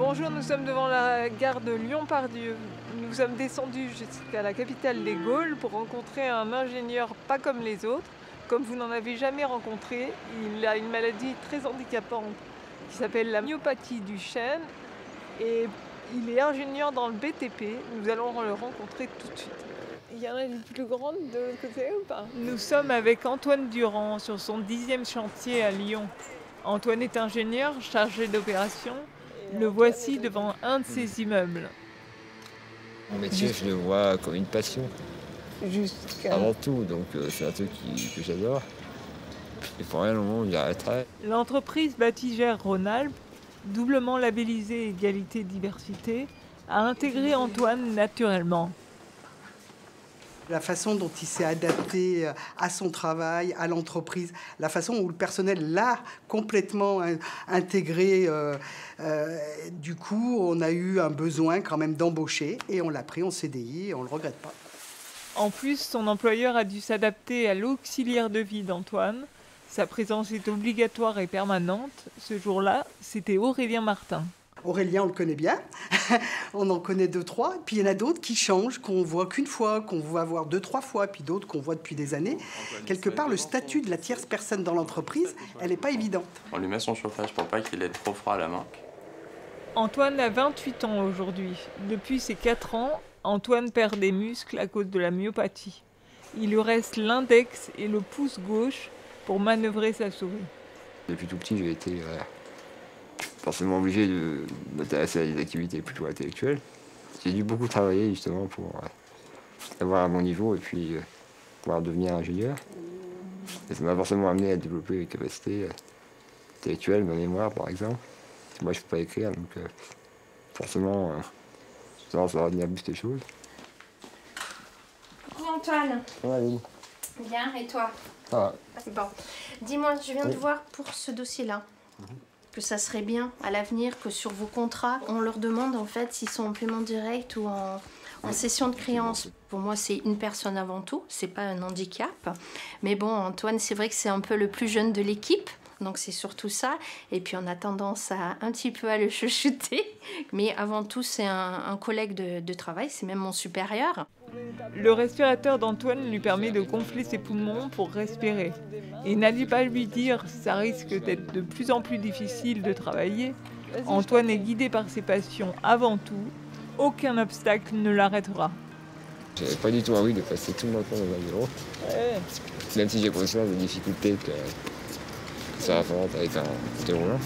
Bonjour, nous sommes devant la gare de Lyon-Part-Dieu. Nous sommes descendus jusqu'à la capitale des Gaules pour rencontrer un ingénieur pas comme les autres. Comme vous n'en avez jamais rencontré, il a une maladie très handicapante qui s'appelle la myopathie du chêne et il est ingénieur dans le BTP. Nous allons le rencontrer tout de suite. Il y en a une plus grande de l'autre côté ou pas? Nous sommes avec Antoine Durand sur son 10e chantier à Lyon. Antoine est ingénieur chargé d'opération. Le voici devant un de ces immeubles. Mon métier, je le vois comme une passion. Avant tout, donc c'est un truc que j'adore. Et pour rien au monde, j'arrêterai. L'entreprise Bâtigère Rhône-Alpes, doublement labellisée Égalité-Diversité, a intégré Antoine naturellement. La façon dont il s'est adapté à son travail, à l'entreprise, la façon où le personnel l'a complètement intégré. Du coup, on a eu un besoin quand même d'embaucher et on l'a pris en CDI et on ne le regrette pas. En plus, son employeur a dû s'adapter à l'auxiliaire de vie d'Antoine. Sa présence est obligatoire et permanente. Ce jour-là, c'était Aurélien Martin. Aurélien, on le connaît bien. On en connaît 2, 3. Puis il y en a d'autres qui changent, qu'on voit qu'une fois, qu'on va voir 2, 3 fois, puis d'autres qu'on voit depuis des années. Quelque part, le statut de la tierce personne dans l'entreprise, elle n'est pas évidente. On lui met son chauffage pour pas qu'il ait trop froid à la main. Antoine a 28 ans aujourd'hui. Depuis ses 4 ans, Antoine perd des muscles à cause de la myopathie. Il lui reste l'index et le pouce gauche pour manœuvrer sa souris. Depuis tout petit, j'ai été forcément obligé de m'intéresser à des activités plutôt intellectuelles. J'ai dû beaucoup travailler justement pour avoir un bon niveau et puis pouvoir devenir ingénieur. Et ça m'a forcément amené à développer des capacités intellectuelles, ma mémoire par exemple. Moi je ne peux pas écrire, donc forcément ça va retenir plus les choses. Coucou Antoine. Ouais, Bien, et toi? ça va. Bon, dis-moi, je viens de voir pour ce dossier-là que ça serait bien à l'avenir que sur vos contrats, on leur demande en fait s'ils sont en paiement direct ou en cession de créance. Pour moi, c'est une personne avant tout, c'est pas un handicap. Mais bon, Antoine, c'est vrai que c'est un peu le plus jeune de l'équipe. Donc c'est surtout ça. Et puis on a tendance à un petit peu à le chouchouter. Mais avant tout, c'est un collègue de travail, c'est même mon supérieur. Le respirateur d'Antoine lui permet de gonfler ses poumons pour respirer. Et n'allez pas lui dire, ça risque d'être de plus en plus difficile de travailler. Antoine est guidé par ses passions avant tout. Aucun obstacle ne l'arrêtera. J'avais pas du tout envie de passer tout mon temps dans un bureau. Même si j'ai conscience des difficultés que ça affronte avec un fauteuil roulant.